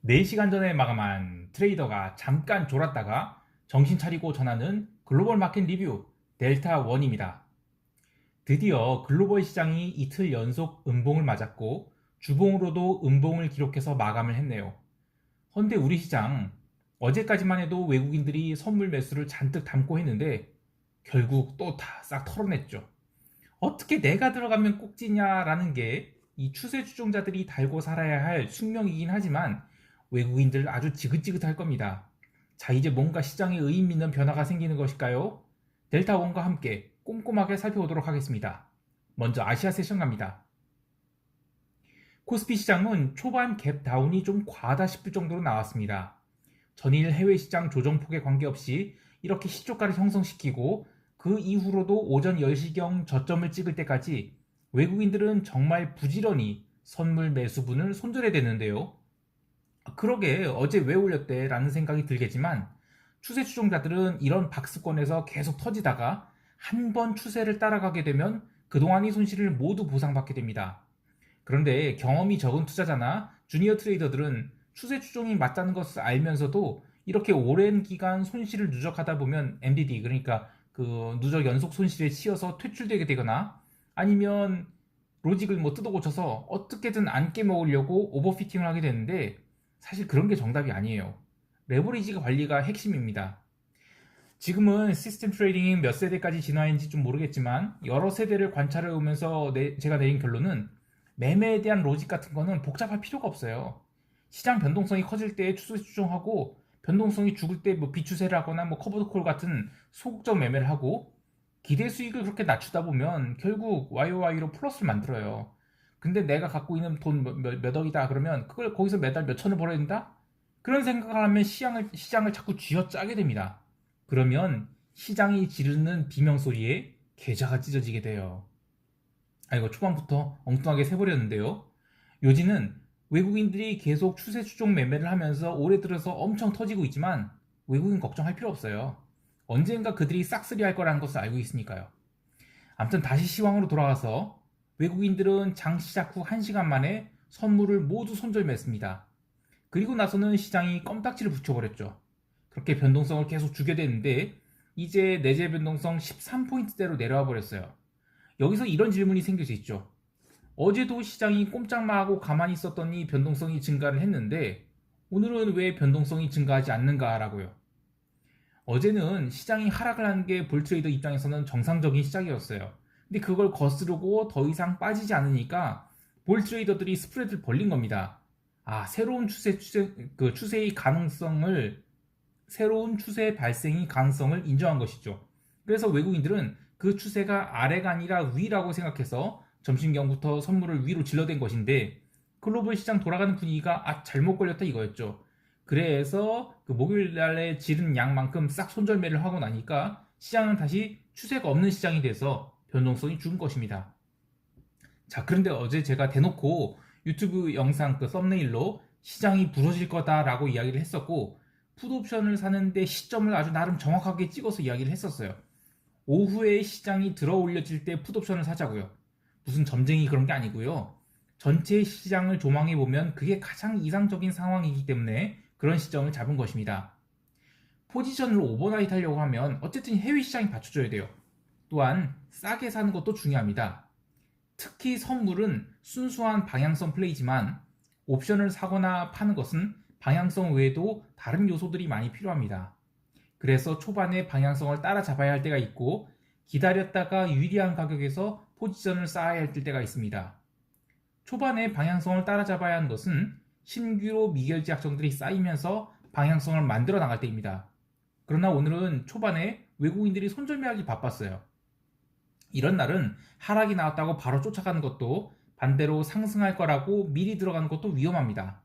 4시간 전에 마감한 트레이더가 잠깐 졸았다가 정신 차리고 전하는 글로벌 마켓 리뷰 델타 원입니다. 드디어 글로벌 시장이 이틀 연속 음봉을 맞았고 주봉으로도 음봉을 기록해서 마감을 했네요. 헌데 우리 시장 어제까지만 해도 외국인들이 선물 매수를 잔뜩 담고 했는데 결국 또 다 싹 털어냈죠. 어떻게 내가 들어가면 꼭지냐라는 게 이 추세 추종자들이 달고 살아야 할 숙명이긴 하지만 외국인들 아주 지긋지긋할 겁니다. 자, 이제 뭔가 시장에 의미 있는 변화가 생기는 것일까요? 델타원과 함께 꼼꼼하게 살펴보도록 하겠습니다. 먼저 아시아 세션 갑니다. 코스피 시장은 초반 갭 다운이 좀 과하다 싶을 정도로 나왔습니다. 전일 해외 시장 조정폭에 관계없이 이렇게 시초가를 형성시키고 그 이후로도 오전 10시경 저점을 찍을 때까지 외국인들은 정말 부지런히 선물 매수분을 손절해야 되는데요. 그러게 어제 왜 올렸대 라는 생각이 들겠지만 추세 추종자들은 이런 박스권에서 계속 터지다가 한 번 추세를 따라가게 되면 그동안의 손실을 모두 보상받게 됩니다. 그런데 경험이 적은 투자자나 주니어 트레이더들은 추세 추종이 맞다는 것을 알면서도 이렇게 오랜 기간 손실을 누적하다 보면 MDD, 그러니까 그 누적 연속 손실에 치여서 퇴출되게 되거나 아니면 로직을 뭐 뜯어 고쳐서 어떻게든 안 깨먹으려고 오버피팅을 하게 되는데 사실 그런 게 정답이 아니에요. 레버리지 관리가 핵심입니다. 지금은 시스템 트레이딩이 몇 세대까지 진화했는지 좀 모르겠지만 여러 세대를 관찰해 오면서 제가 내린 결론은 매매에 대한 로직 같은 거는 복잡할 필요가 없어요. 시장 변동성이 커질 때 추세 추종하고 변동성이 죽을 때 뭐 비추세를 하거나 뭐 커버드콜 같은 소극적 매매를 하고 기대 수익을 그렇게 낮추다 보면 결국 YOY로 플러스를 만들어요. 근데 내가 갖고 있는 돈 몇 억이다 그러면 그걸 거기서 매달 몇 천을 벌어야 된다? 그런 생각을 하면 시장을 자꾸 쥐어짜게 됩니다. 그러면 시장이 지르는 비명소리에 계좌가 찢어지게 돼요. 이거 초반부터 엉뚱하게 세버렸는데요. 요지는 외국인들이 계속 추세 추종 매매를 하면서 올해 들어서 엄청 터지고 있지만 외국인 걱정할 필요 없어요. 언젠가 그들이 싹쓸이 할 거라는 것을 알고 있으니까요. 아무튼 다시 시황으로 돌아가서 외국인들은 장 시작 후 1시간 만에 선물을 모두 손절했습니다. 그리고 나서는 시장이 껌딱지를 붙여버렸죠. 그렇게 변동성을 계속 주게 되는데 이제 내재 변동성 13포인트대로 내려와 버렸어요. 여기서 이런 질문이 생길 수 있죠. 어제도 시장이 꼼짝마 하고 가만히 있었더니 변동성이 증가를 했는데 오늘은 왜 변동성이 증가하지 않는가라고요. 어제는 시장이 하락을 한 게 볼트레이더 입장에서는 정상적인 시작이었어요. 근데 그걸 거스르고 더 이상 빠지지 않으니까 볼트레이더들이 스프레드를 벌린 겁니다. 새로운 새로운 추세 발생이 가능성을 인정한 것이죠. 그래서 외국인들은 그 추세가 아래가 아니라 위라고 생각해서 점심경부터 선물을 위로 질러댄 것인데 글로벌 시장 돌아가는 분위기가 잘못 걸렸다 이거였죠. 그래서 그 목요일날에 지른 양만큼 싹 손절매를 하고 나니까 시장은 다시 추세가 없는 시장이 돼서 변동성이 죽은 것입니다. 자, 그런데 어제 제가 대놓고 유튜브 영상 그 썸네일로 시장이 부서질 거다라고 이야기를 했었고 풋옵션을 사는데 시점을 아주 나름 정확하게 찍어서 이야기를 했었어요. 오후에 시장이 들어 올려질 때 풋옵션을 사자고요. 무슨 점쟁이 그런 게 아니고요. 전체 시장을 조망해 보면 그게 가장 이상적인 상황이기 때문에 그런 시점을 잡은 것입니다. 포지션을 오버나잇 하려고 하면 어쨌든 해외 시장이 받쳐줘야 돼요. 또한 싸게 사는 것도 중요합니다. 특히 선물은 순수한 방향성 플레이지만 옵션을 사거나 파는 것은 방향성 외에도 다른 요소들이 많이 필요합니다. 그래서 초반에 방향성을 따라잡아야 할 때가 있고 기다렸다가 유리한 가격에서 포지션을 쌓아야 할 때가 있습니다. 초반에 방향성을 따라잡아야 하는 것은 신규로 미결제 약정들이 쌓이면서 방향성을 만들어 나갈 때입니다. 그러나 오늘은 초반에 외국인들이 손절매하기 바빴어요. 이런 날은 하락이 나왔다고 바로 쫓아가는 것도 반대로 상승할 거라고 미리 들어가는 것도 위험합니다.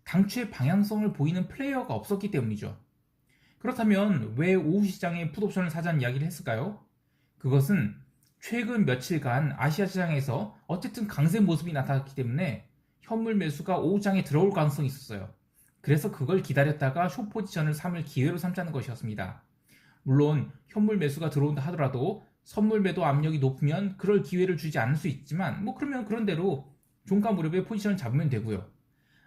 당초에 방향성을 보이는 플레이어가 없었기 때문이죠. 그렇다면 왜 오후 시장에 풋옵션을 사자는 이야기를 했을까요? 그것은 최근 며칠간 아시아 시장에서 어쨌든 강세 모습이 나타났기 때문에 현물 매수가 오후 장에 들어올 가능성이 있었어요. 그래서 그걸 기다렸다가 숏 포지션을 삼을 기회로 삼자는 것이었습니다. 물론 현물 매수가 들어온다 하더라도 선물 매도 압력이 높으면 그럴 기회를 주지 않을 수 있지만 그러면 그런 대로 종가 무렵에 포지션을 잡으면 되고요.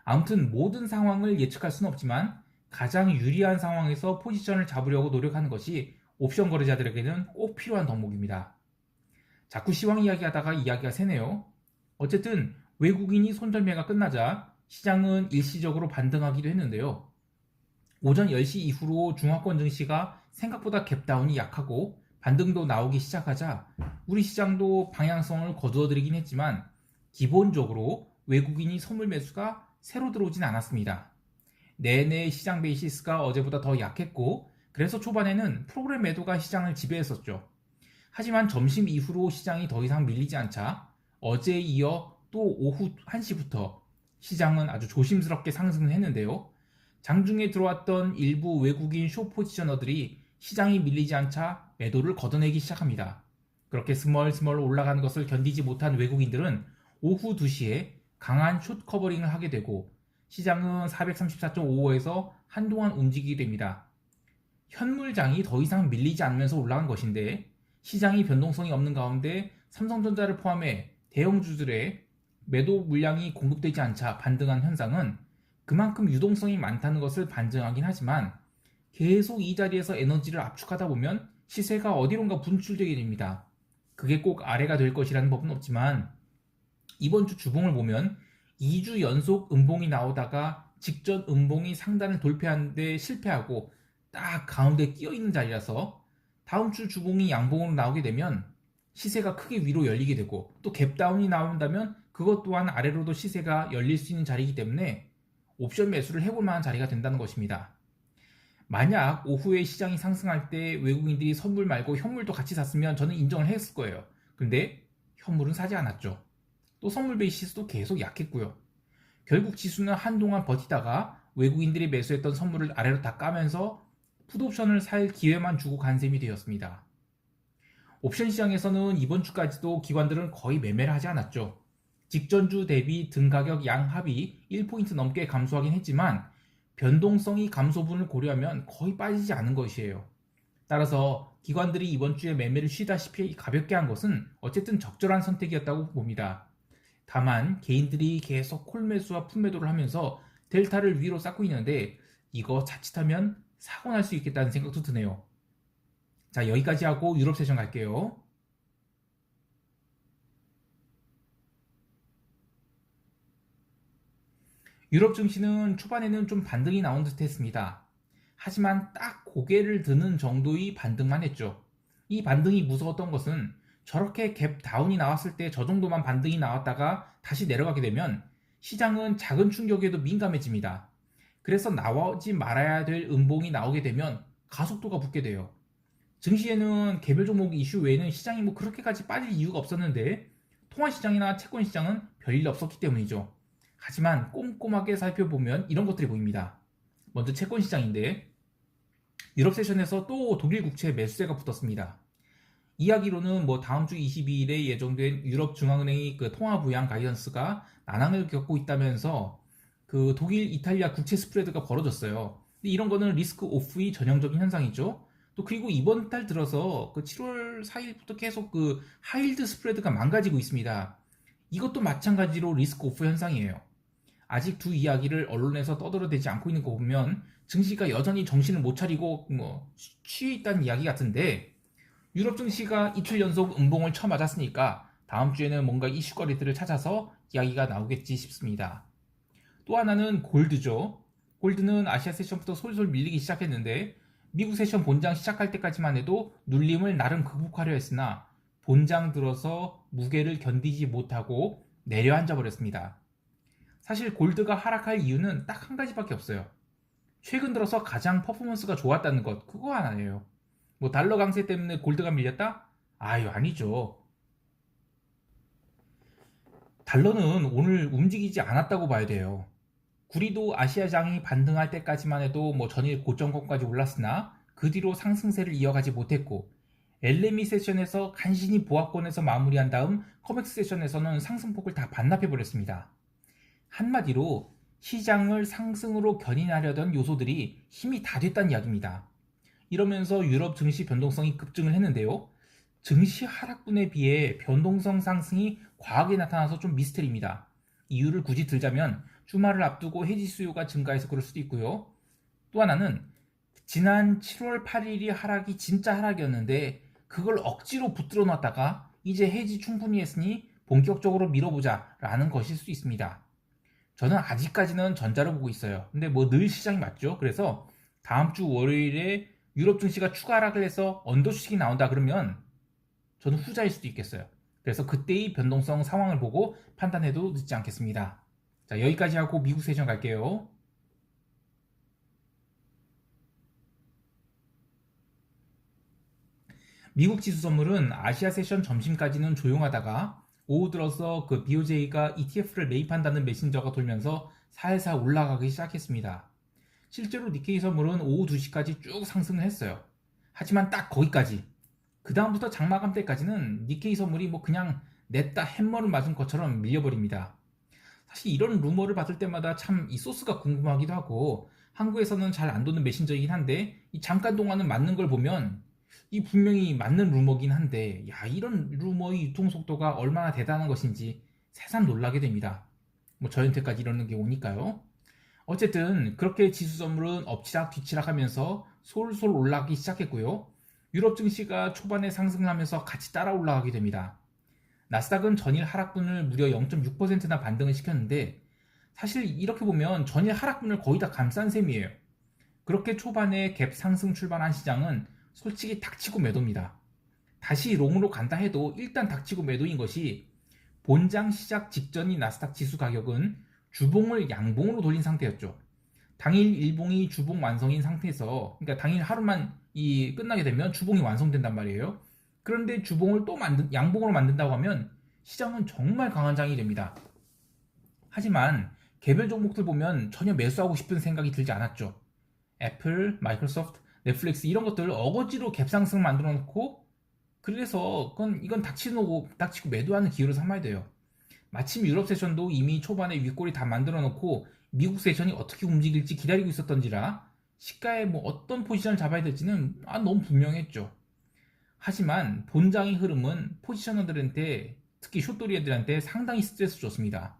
아무튼 모든 상황을 예측할 수는 없지만 가장 유리한 상황에서 포지션을 잡으려고 노력하는 것이 옵션 거래자들에게는 꼭 필요한 덕목입니다. 자꾸 시황 이야기하다가 이야기가 새네요. 어쨌든 외국인이 손절매가 끝나자 시장은 일시적으로 반등하기도 했는데요. 오전 10시 이후로 중화권 증시가 생각보다 갭다운이 약하고 반등도 나오기 시작하자 우리 시장도 방향성을 거두어들이긴 했지만 기본적으로 외국인이 선물 매수가 새로 들어오진 않았습니다. 내내 시장 베이시스가 어제보다 더 약했고 그래서 초반에는 프로그램 매도가 시장을 지배했었죠. 하지만 점심 이후로 시장이 더 이상 밀리지 않자 어제에 이어 또 오후 1시부터 시장은 아주 조심스럽게 상승을 했는데요. 장중에 들어왔던 일부 외국인 숏 포지셔너들이 시장이 밀리지 않자 매도를 걷어내기 시작합니다. 그렇게 스멀스멀 올라가는 것을 견디지 못한 외국인들은 오후 2시에 강한 숏 커버링을 하게 되고 시장은 434.55에서 한동안 움직이게 됩니다. 현물장이 더 이상 밀리지 않으면서 올라간 것인데 시장이 변동성이 없는 가운데 삼성전자를 포함해 대형주들의 매도 물량이 공급되지 않자 반등한 현상은 그만큼 유동성이 많다는 것을 반증하긴 하지만 계속 이 자리에서 에너지를 압축하다 보면 시세가 어디론가 분출되게 됩니다. 그게 꼭 아래가 될 것이라는 법은 없지만 이번 주 주봉을 보면 2주 연속 음봉이 나오다가 직전 음봉이 상단을 돌파하는데 실패하고 딱 가운데 끼어 있는 자리라서 다음 주 주봉이 양봉으로 나오게 되면 시세가 크게 위로 열리게 되고 또 갭다운이 나온다면 그것 또한 아래로도 시세가 열릴 수 있는 자리이기 때문에 옵션 매수를 해볼 만한 자리가 된다는 것입니다. 만약 오후에 시장이 상승할 때 외국인들이 선물 말고 현물도 같이 샀으면 저는 인정을 했을 거예요. 근데 현물은 사지 않았죠. 또 선물 베이시스도 계속 약했고요. 결국 지수는 한동안 버티다가 외국인들이 매수했던 선물을 아래로 다 까면서 풋옵션을 살 기회만 주고 간 셈이 되었습니다. 옵션 시장에서는 이번 주까지도 기관들은 거의 매매를 하지 않았죠. 직전주 대비 등가격 양합이 1포인트 넘게 감소하긴 했지만 변동성이 감소분을 고려하면 거의 빠지지 않은 것이에요. 따라서 기관들이 이번 주에 매매를 쉬다시피 가볍게 한 것은 어쨌든 적절한 선택이었다고 봅니다. 다만 개인들이 계속 콜매수와 풋매도를 하면서 델타를 위로 쌓고 있는데 이거 자칫하면 사고 날 수 있겠다는 생각도 드네요. 자, 여기까지 하고 유럽 세션 갈게요. 유럽 증시는 초반에는 좀 반등이 나온 듯 했습니다. 하지만 딱 고개를 드는 정도의 반등만 했죠. 이 반등이 무서웠던 것은 저렇게 갭 다운이 나왔을 때 저 정도만 반등이 나왔다가 다시 내려가게 되면 시장은 작은 충격에도 민감해집니다. 그래서 나오지 말아야 될 음봉이 나오게 되면 가속도가 붙게 돼요. 증시에는 개별 종목 이슈 외에는 시장이 뭐 그렇게까지 빠질 이유가 없었는데 통화시장이나 채권시장은 별일 없었기 때문이죠. 하지만 꼼꼼하게 살펴보면 이런 것들이 보입니다. 먼저 채권시장인데 유럽 세션에서 또 독일 국채 매수세가 붙었습니다. 이야기로는 뭐 다음 주 22일에 예정된 유럽 중앙은행의 그 통화 부양 가이던스가 난항을 겪고 있다면서 그 독일 이탈리아 국채 스프레드가 벌어졌어요. 근데 이런 거는 리스크 오프의 전형적인 현상이죠. 또 그리고 이번 달 들어서 그 7월 4일부터 계속 그 하이힐드 스프레드가 망가지고 있습니다. 이것도 마찬가지로 리스크 오프 현상이에요. 아직 두 이야기를 언론에서 떠들어대지 않고 있는 거 보면 증시가 여전히 정신을 못 차리고 뭐 취해 있다는 이야기 같은데 유럽 증시가 이틀 연속 음봉을 쳐맞았으니까 다음 주에는 뭔가 이슈거리들을 찾아서 이야기가 나오겠지 싶습니다. 또 하나는 골드죠. 골드는 아시아 세션부터 솔솔 밀리기 시작했는데 미국 세션 본장 시작할 때까지만 해도 눌림을 나름 극복하려 했으나 본장 들어서 무게를 견디지 못하고 내려앉아 버렸습니다. 사실 골드가 하락할 이유는 딱 한 가지밖에 없어요. 최근 들어서 가장 퍼포먼스가 좋았다는 것, 그거 하나예요. 뭐 달러 강세 때문에 골드가 밀렸다? 아유, 아니죠. 달러는 오늘 움직이지 않았다고 봐야 돼요. 구리도 아시아장이 반등할 때까지만 해도 뭐 전일 고점권까지 올랐으나 그 뒤로 상승세를 이어가지 못했고 LME 세션에서 간신히 보합권에서 마무리한 다음 커맥스 세션에서는 상승폭을 다 반납해버렸습니다. 한마디로 시장을 상승으로 견인하려던 요소들이 힘이 다 됐다는 이야기입니다. 이러면서 유럽 증시 변동성이 급증을 했는데요. 증시 하락분에 비해 변동성 상승이 과하게 나타나서 좀 미스터리입니다. 이유를 굳이 들자면 주말을 앞두고 해지 수요가 증가해서 그럴 수도 있고요. 또 하나는 지난 7월 8일이 하락이 진짜 하락이었는데 그걸 억지로 붙들어 놨다가 이제 해지 충분히 했으니 본격적으로 밀어보자 라는 것일 수 있습니다. 저는 아직까지는 전자를 보고 있어요. 근데 뭐 늘 시장이 맞죠. 그래서 다음 주 월요일에 유럽 증시가 추가 하락을 해서 언더 주식이 나온다 그러면 저는 후자일 수도 있겠어요. 그래서 그때의 변동성 상황을 보고 판단해도 늦지 않겠습니다. 자, 여기까지 하고 미국 세션 갈게요. 미국 지수 선물은 아시아 세션 점심까지는 조용하다가 오후 들어서 그 BOJ가 ETF를 매입한다는 메신저가 돌면서 살살 올라가기 시작했습니다. 실제로 니케이 선물은 오후 2시까지 쭉 상승을 했어요. 하지만 딱 거기까지. 그 다음부터 장마감 때까지는 니케이 선물이 뭐 그냥 냈다 햄머를 맞은 것처럼 밀려버립니다. 사실 이런 루머를 받을 때마다 참 이 소스가 궁금하기도 하고 한국에서는 잘 안 도는 메신저이긴 한데 이 잠깐 동안은 맞는 걸 보면 이 분명히 맞는 루머긴 한데 야 이런 루머의 유통 속도가 얼마나 대단한 것인지 새삼 놀라게 됩니다. 뭐 저한테까지 이러는 게 오니까요. 어쨌든 그렇게 지수 선물은 엎치락 뒤치락 하면서 솔솔 올라가기 시작했고요. 유럽 증시가 초반에 상승을 하면서 같이 따라 올라가게 됩니다. 나스닥은 전일 하락분을 무려 0.6%나 반등을 시켰는데 사실 이렇게 보면 전일 하락분을 거의 다 감싼 셈이에요. 그렇게 초반에 갭 상승 출발한 시장은 솔직히 닥치고 매도입니다. 다시 롱으로 간다 해도 일단 닥치고 매도인 것이 본장 시작 직전인 나스닥 지수 가격은 주봉을 양봉으로 돌린 상태였죠. 당일 일봉이 주봉 완성인 상태에서 그러니까 당일 하루만 끝나게 되면 주봉이 완성된단 말이에요. 그런데 주봉을 또 양봉으로 만든다고 하면 시장은 정말 강한 장이 됩니다. 하지만 개별 종목들 보면 전혀 매수하고 싶은 생각이 들지 않았죠. 애플, 마이크로소프트, 넷플릭스 이런 것들 어거지로 갭상승 만들어 놓고 그래서 이건 닥치고 매도하는 기회로 삼아야 돼요. 마침 유럽 세션도 이미 초반에 윗골이 다 만들어 놓고 미국 세션이 어떻게 움직일지 기다리고 있었던지라 시가에 뭐 어떤 포지션을 잡아야 될지는 너무 분명했죠. 하지만 본장의 흐름은 포지셔너들한테 특히 숏돌이 애들한테 상당히 스트레스 줬습니다.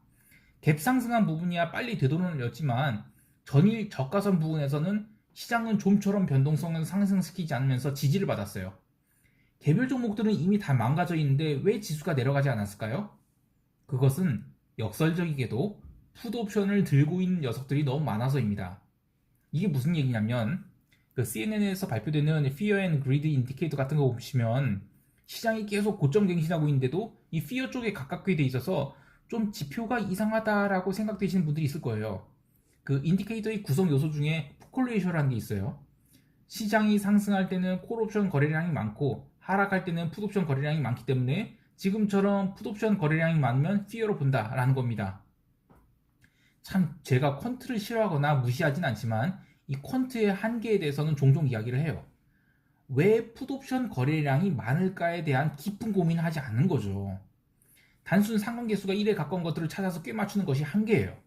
갭 상승한 부분이야 빨리 되돌아냈지만 전일 저가선 부분에서는 시장은 좀처럼 변동성을 상승시키지 않으면서 지지를 받았어요. 개별 종목들은 이미 다 망가져 있는데 왜 지수가 내려가지 않았을까요? 그것은 역설적이게도 풋옵션을 들고 있는 녀석들이 너무 많아서입니다. 이게 무슨 얘기냐면 그 CNN에서 발표되는 Fear and Greed 인디케이터 같은 거 보시면 시장이 계속 고점 갱신하고 있는데도 이 Fear 쪽에 가깝게 돼 있어서 좀 지표가 이상하다라고 생각되시는 분들이 있을 거예요. 그 인디케이터의 구성 요소 중에 콜레이션이라는 게 있어요. 시장이 상승할 때는 콜옵션 거래량이 많고 하락할 때는 풋옵션 거래량이 많기 때문에 지금처럼 풋옵션 거래량이 많으면 피어로 본다라는 겁니다. 참 제가 퀀트를 싫어하거나 무시하진 않지만 이 퀀트의 한계에 대해서는 종종 이야기를 해요. 왜 풋옵션 거래량이 많을까에 대한 깊은 고민을 하지 않는 거죠. 단순 상관계수가 1에 가까운 것들을 찾아서 꽤 맞추는 것이 한계예요.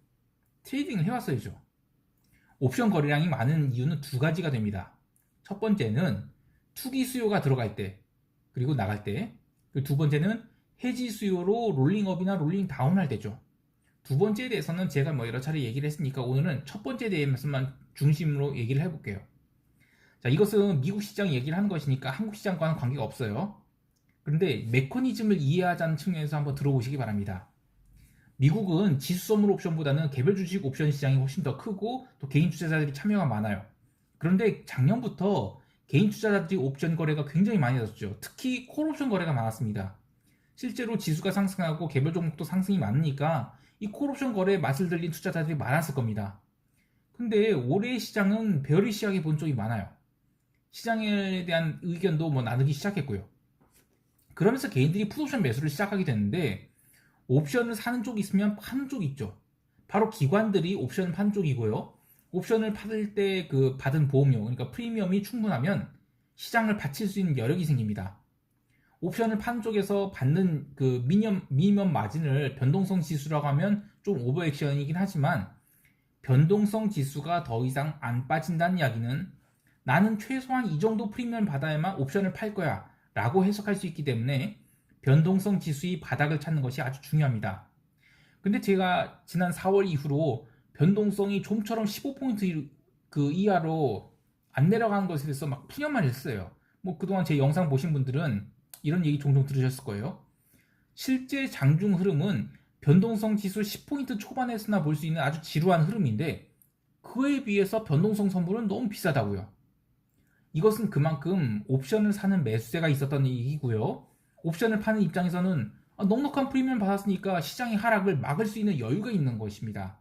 트레이딩을 해왔어야죠. 옵션 거래량이 많은 이유는 두 가지가 됩니다. 첫 번째는 투기 수요가 들어갈 때 그리고 나갈 때, 두 번째는 해지 수요로 롤링업이나 롤링다운 할 때죠. 두 번째에 대해서는 제가 뭐 여러 차례 얘기를 했으니까 오늘은 첫 번째에 대해서만 중심으로 얘기를 해볼게요. 자, 이것은 미국 시장 얘기를 하는 것이니까 한국 시장과는 관계가 없어요. 그런데 메커니즘을 이해하자는 측면에서 한번 들어보시기 바랍니다. 미국은 지수 선물 옵션보다는 개별 주식 옵션 시장이 훨씬 더 크고 또 개인 투자자들이 참여가 많아요. 그런데 작년부터 개인 투자자들이 옵션 거래가 굉장히 많아졌죠. 특히 콜 옵션 거래가 많았습니다. 실제로 지수가 상승하고 개별 종목도 상승이 많으니까 이 콜 옵션 거래에 맛을 들린 투자자들이 많았을 겁니다. 근데 올해의 시장은 베어리시하게 본 쪽이 많아요. 시장에 대한 의견도 뭐 나누기 시작했고요. 그러면서 개인들이 풋옵션 매수를 시작하게 됐는데 옵션을 사는 쪽이 있으면 파는 쪽이 있죠. 바로 기관들이 옵션을 파는 쪽이고요. 옵션을 팔을 때 그 받은 보험료, 그러니까 프리미엄이 충분하면 시장을 받칠 수 있는 여력이 생깁니다. 옵션을 파는 쪽에서 받는 그 미니멈 마진을 변동성 지수라고 하면 좀 오버액션이긴 하지만 변동성 지수가 더 이상 안 빠진다는 이야기는 나는 최소한 이 정도 프리미엄 받아야만 옵션을 팔 거야 라고 해석할 수 있기 때문에 변동성 지수의 바닥을 찾는 것이 아주 중요합니다. 근데 제가 지난 4월 이후로 변동성이 좀처럼 15포인트 그 이하로 안 내려가는 것에 대해서 막 푸념만 했어요. 뭐 그동안 제 영상 보신 분들은 이런 얘기 종종 들으셨을 거예요. 실제 장중 흐름은 변동성 지수 10포인트 초반에서나 볼 수 있는 아주 지루한 흐름인데 그에 비해서 변동성 선물은 너무 비싸다고요. 이것은 그만큼 옵션을 사는 매수세가 있었던 얘기고요. 옵션을 파는 입장에서는 넉넉한 프리미엄 받았으니까 시장의 하락을 막을 수 있는 여유가 있는 것입니다.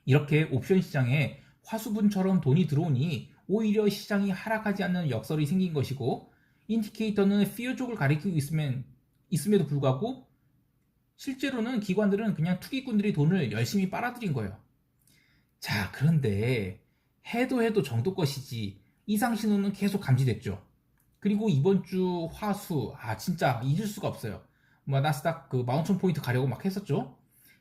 이렇게 옵션 시장에 화수분처럼 돈이 들어오니 오히려 시장이 하락하지 않는 역설이 생긴 것이고 인디케이터는 피어족을 가리키고 있음에도 불구하고 실제로는 기관들은 그냥 투기꾼들이 돈을 열심히 빨아들인 거예요. 자, 그런데 해도 정도 것이지 이상 신호는 계속 감지됐죠. 그리고 이번 주 화수 진짜 잊을 수가 없어요. 뭐 나스닥 그 15,000포인트 가려고 막 했었죠.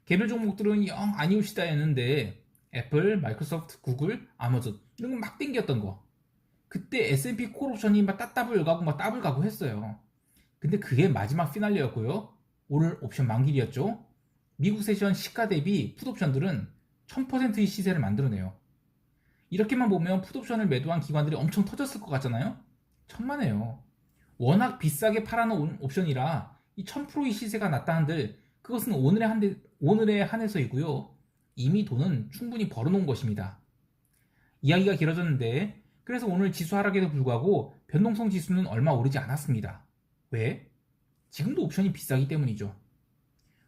개별 종목들은 영 아니옵시다 했는데 애플, 마이크로소프트, 구글, 아마존 이런 거 막 땡겼던 거. 그때 S&P 콜옵션이 막 따따블 가고 막 따블 가고 했어요. 근데 그게 마지막 피날레였고요. 오늘 옵션 만길이었죠. 미국 세션 시가 대비 풋옵션들은 1000%의 시세를 만들어내요. 이렇게만 보면 풋옵션을 매도한 기관들이 엄청 터졌을 것 같잖아요. 천만에요. 워낙 비싸게 팔아놓은 옵션이라 이 1000%의 시세가 났다 한들 그것은 오늘에 한해서이고요. 이미 돈은 충분히 벌어놓은 것입니다. 이야기가 길어졌는데 그래서 오늘 지수 하락에도 불구하고 변동성 지수는 얼마 오르지 않았습니다. 왜? 지금도 옵션이 비싸기 때문이죠.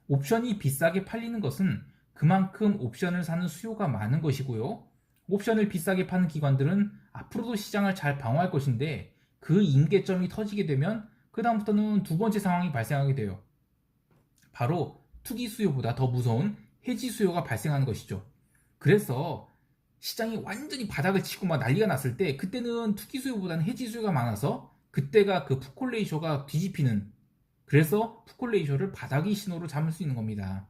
옵션이 비싸게 팔리는 것은 그만큼 옵션을 사는 수요가 많은 것이고요. 옵션을 비싸게 파는 기관들은 앞으로도 시장을 잘 방어할 것인데 그 임계점이 터지게 되면 그 다음부터는 두 번째 상황이 발생하게 돼요. 바로 투기 수요보다 더 무서운 해지 수요가 발생하는 것이죠. 그래서 시장이 완전히 바닥을 치고 막 난리가 났을 때 그때는 투기 수요보다는 해지 수요가 많아서 그때가 그 풋콜레이쇼가 뒤집히는, 그래서 풋콜레이쇼를 바닥의 신호로 잡을 수 있는 겁니다.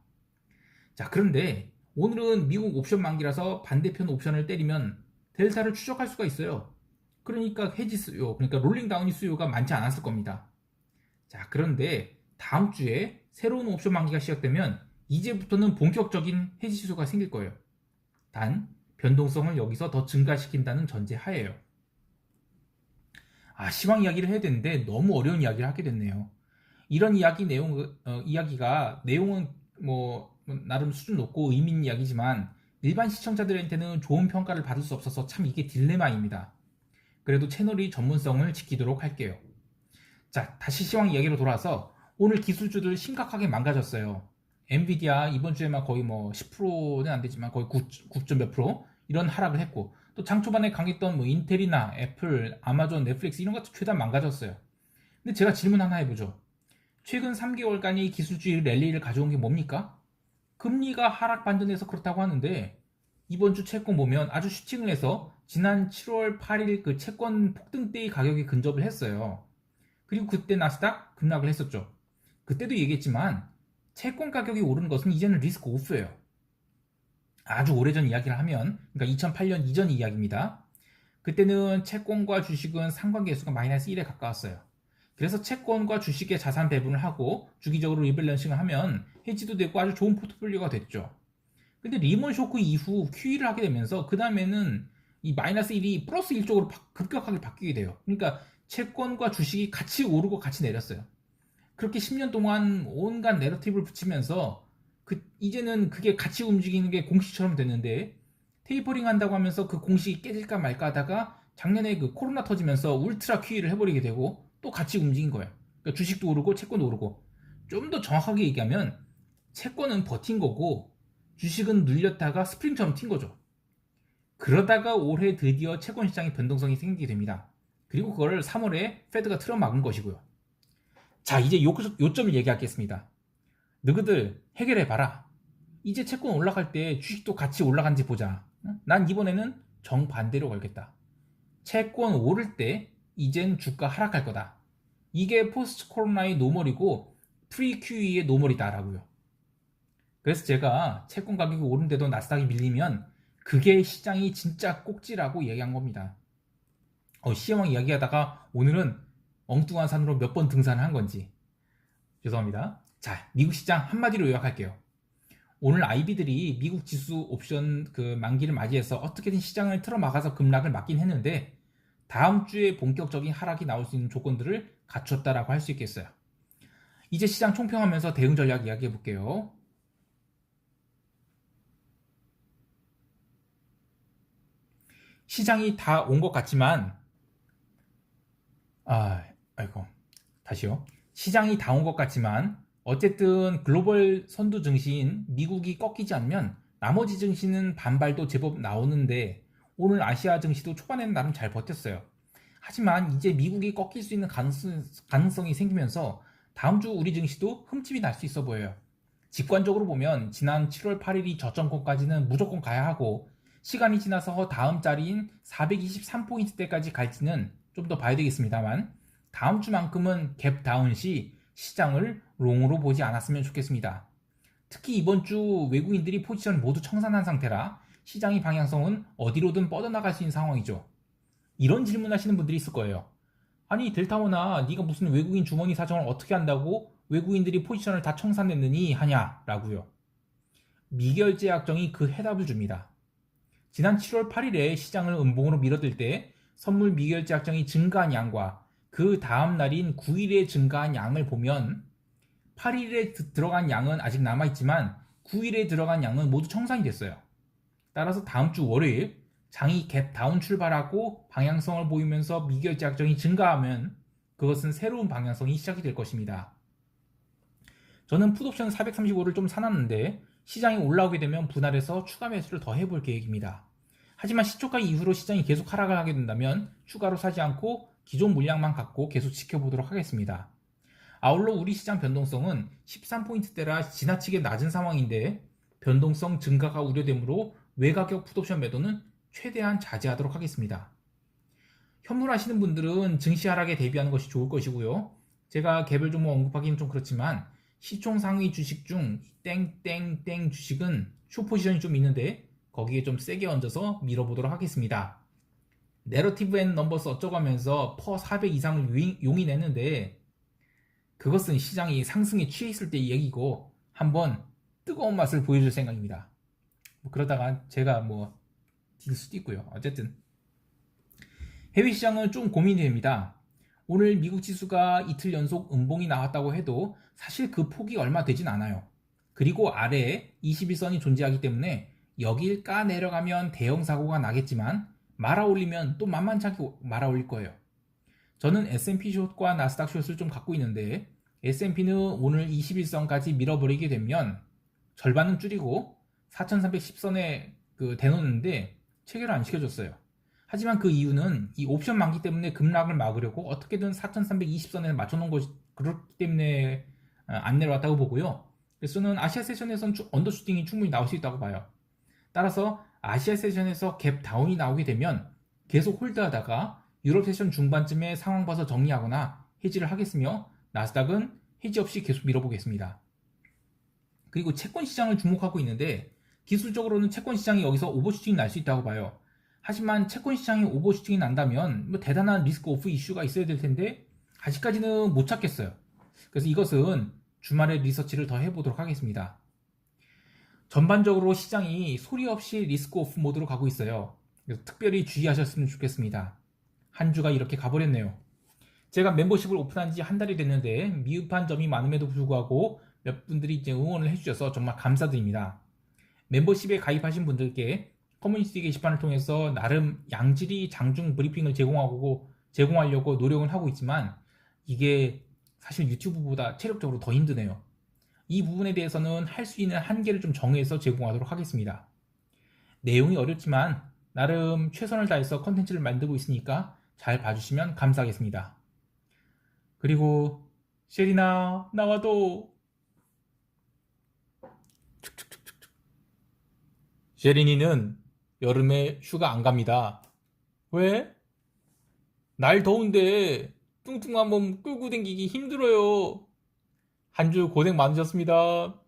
자, 그런데 오늘은 미국 옵션 만기라서 반대편 옵션을 때리면 델타를 추적할 수가 있어요. 그러니까 해지 수요, 그러니까 롤링다운이 수요가 많지 않았을 겁니다. 자, 그런데 다음 주에 새로운 옵션 만기가 시작되면 이제부터는 본격적인 해지 수요가 생길 거예요. 단 변동성을 여기서 더 증가시킨다는 전제 하에요. 시황 이야기를 해야 되는데 너무 어려운 이야기를 하게 됐네요. 이런 이야기가 내용은 뭐 나름 수준 높고 의미 있는 이야기지만 일반 시청자들한테는 좋은 평가를 받을 수 없어서 참 이게 딜레마입니다. 그래도 채널이 전문성을 지키도록 할게요. 자, 다시 시황 이야기로 돌아와서 오늘 기술주들 심각하게 망가졌어요. 엔비디아 이번 주에만 거의 뭐 10%는 안 되지만 거의 9. 몇 프로 이런 하락을 했고, 또 장 초반에 강했던 뭐 인텔이나 애플, 아마존, 넷플릭스 이런 것도 최대한 망가졌어요. 근데 제가 질문 하나 해보죠. 최근 3개월간의 기술주의 랠리를 가져온 게 뭡니까? 금리가 하락 반전해서 그렇다고 하는데 이번 주 채권 보면 아주 슈팅을 해서 지난 7월 8일 그 채권 폭등 때의 가격에 근접을 했어요. 그리고 그때 나스닥 급락을 했었죠. 그때도 얘기했지만 채권 가격이 오르는 것은 이제는 리스크 오프예요. 아주 오래전 이야기를 하면, 그러니까 2008년 이전 이야기입니다. 그때는 채권과 주식은 상관계수가 마이너스 1에 가까웠어요. 그래서 채권과 주식의 자산 배분을 하고 주기적으로 리밸런싱을 하면 해지도 되고 아주 좋은 포트폴리오가 됐죠. 근데 리먼 쇼크 이후 QE를 하게 되면서 그 다음에는 이 마이너스 1이 플러스 1 쪽으로 급격하게 바뀌게 돼요. 그러니까 채권과 주식이 같이 오르고 같이 내렸어요. 그렇게 10년 동안 온갖 내러티브를 붙이면서 이제는 그게 같이 움직이는 게 공식처럼 됐는데, 테이퍼링 한다고 하면서 그 공식이 깨질까 말까 하다가 작년에 그 코로나 터지면서 울트라 QE를 해버리게 되고 또 같이 움직인 거예요. 그러니까 주식도 오르고 채권도 오르고. 좀 더 정확하게 얘기하면 채권은 버틴 거고 주식은 눌렸다가 스프링처럼 튄 거죠. 그러다가 올해 드디어 채권 시장의 변동성이 생기게 됩니다. 그리고 그걸 3월에 페드가 틀어막은 것이고요. 자, 이제 요점을 얘기하겠습니다. 너희들 해결해봐라. 이제 채권 올라갈 때 주식도 같이 올라간지 보자. 난 이번에는 정반대로 걸겠다. 채권 오를 때 이젠 주가 하락할 거다. 이게 포스트 코로나의 노멀이고 프리 QE의 노멀이다라고요. 그래서 제가 채권 가격이 오른데도 나스닥이 밀리면 그게 시장이 진짜 꼭지라고 얘기한 겁니다. 시황 이야기하다가 오늘은 엉뚱한 산으로 몇 번 등산을 한 건지 죄송합니다. 자, 미국 시장 한마디로 요약할게요. 오늘 IB들이 미국 지수 옵션 그 만기를 맞이해서 어떻게든 시장을 틀어막아서 급락을 막긴 했는데 다음 주에 본격적인 하락이 나올 수 있는 조건들을 갖췄다라고 할 수 있겠어요. 이제 시장 총평하면서 대응 전략 이야기해 볼게요. 시장이 다 온 것 같지만 아이고 다시요. 시장이 다 온 것 같지만 어쨌든 글로벌 선두 증시인 미국이 꺾이지 않으면 나머지 증시는 반발도 제법 나오는데 오늘 아시아 증시도 초반에는 나름 잘 버텼어요. 하지만 이제 미국이 꺾일 수 있는 가능성이 생기면서 다음 주 우리 증시도 흠집이 날 수 있어 보여요. 직관적으로 보면 지난 7월 8일이 저점권까지는 무조건 가야 하고 시간이 지나서 다음 자리인 423포인트대까지 갈지는 좀 더 봐야 되겠습니다만 다음 주만큼은 갭 다운 시 시장을 롱으로 보지 않았으면 좋겠습니다. 특히 이번 주 외국인들이 포지션을 모두 청산한 상태라 시장의 방향성은 어디로든 뻗어나갈 수 있는 상황이죠. 이런 질문하시는 분들이 있을 거예요. 아니 델타워나 네가 무슨 외국인 주머니 사정을 어떻게 한다고 외국인들이 포지션을 다 청산했느니 하냐라고요. 미결제 약정이 그 해답을 줍니다. 지난 7월 8일에 시장을 음봉으로 밀어들 때 선물 미결제 약정이 증가한 양과 그 다음 날인 9일에 증가한 양을 보면 8일에 들어간 양은 아직 남아있지만 9일에 들어간 양은 모두 청산이 됐어요. 따라서 다음 주 월요일 장이 갭 다운 출발하고 방향성을 보이면서 미결제 약정이 증가하면 그것은 새로운 방향성이 시작이 될 것입니다. 저는 풋옵션 435를 좀 사놨는데 시장이 올라오게 되면 분할해서 추가 매수를 더 해볼 계획입니다. 하지만 시초가 이후로 시장이 계속 하락을 하게 된다면 추가로 사지 않고 기존 물량만 갖고 계속 지켜보도록 하겠습니다. 아울러 우리 시장 변동성은 13포인트대라 지나치게 낮은 상황인데 변동성 증가가 우려되므로 외가격 풋옵션 매도는 최대한 자제하도록 하겠습니다. 현물하시는 분들은 증시 하락에 대비하는 것이 좋을 것이고요. 제가 개별 종목 언급하기는 좀 그렇지만 시총 상위 주식 중 땡땡땡 주식은 숏포지션이 좀 있는데 거기에 좀 세게 얹어서 밀어보도록 하겠습니다. 내러티브 앤 넘버스 어쩌고 하면서 퍼 400 이상을 용인했는데 그것은 시장이 상승에 취해 있을 때 얘기고 한번 뜨거운 맛을 보여줄 생각입니다. 그러다가 제가 딜 수도 있고요. 어쨌든 해외 시장은 좀 고민이 됩니다. 오늘 미국 지수가 이틀 연속 음봉이 나왔다고 해도 사실 그 폭이 얼마 되진 않아요. 그리고 아래에 21선이 존재하기 때문에 여길 까 내려가면 대형 사고가 나겠지만 말아올리면 또 만만찮게 말아올릴 거예요. 저는 S&P 숏과 나스닥 숏을 좀 갖고 있는데 S&P는 오늘 21선까지 밀어버리게 되면 절반은 줄이고 4310선에 대놓는데 체결을 안 시켜줬어요. 하지만 그 이유는 이 옵션 만기 때문에 급락을 막으려고 어떻게든 4320선에 맞춰놓은 것이 그렇기 때문에 안 내려왔다고 보고요. 그래서 저는 아시아 세션에선 언더슈팅이 충분히 나올 수 있다고 봐요. 따라서 아시아 세션에서 갭 다운이 나오게 되면 계속 홀드하다가 유럽 세션 중반쯤에 상황 봐서 정리하거나 해지를 하겠으며 나스닥은 해지 없이 계속 밀어보겠습니다. 그리고 채권 시장을 주목하고 있는데 기술적으로는 채권 시장이 여기서 오버슈팅이 날 수 있다고 봐요. 하지만 채권 시장이 오버슈팅이 난다면 대단한 리스크 오프 이슈가 있어야 될 텐데 아직까지는 못 찾겠어요. 그래서 이것은 주말에 리서치를 더 해보도록 하겠습니다. 전반적으로 시장이 소리 없이 리스크 오프 모드로 가고 있어요. 그래서 특별히 주의하셨으면 좋겠습니다. 한 주가 이렇게 가버렸네요. 제가 멤버십을 오픈한 지 한 달이 됐는데 미흡한 점이 많음에도 불구하고 몇 분들이 이제 응원을 해주셔서 정말 감사드립니다. 멤버십에 가입하신 분들께 커뮤니티 게시판을 통해서 나름 양질의 장중 브리핑을 제공하려고 노력을 하고 있지만 이게 사실 유튜브보다 체력적으로 더 힘드네요. 이 부분에 대해서는 할 수 있는 한계를 좀 정해서 제공하도록 하겠습니다. 내용이 어렵지만 나름 최선을 다해서 컨텐츠를 만들고 있으니까 잘 봐주시면 감사하겠습니다. 그리고 셰리나 나와도 셰리니는 여름에 휴가 안 갑니다. 왜? 날 더운데 뚱뚱한 몸 끌고 다니기 힘들어요. 한 주 고생 많으셨습니다.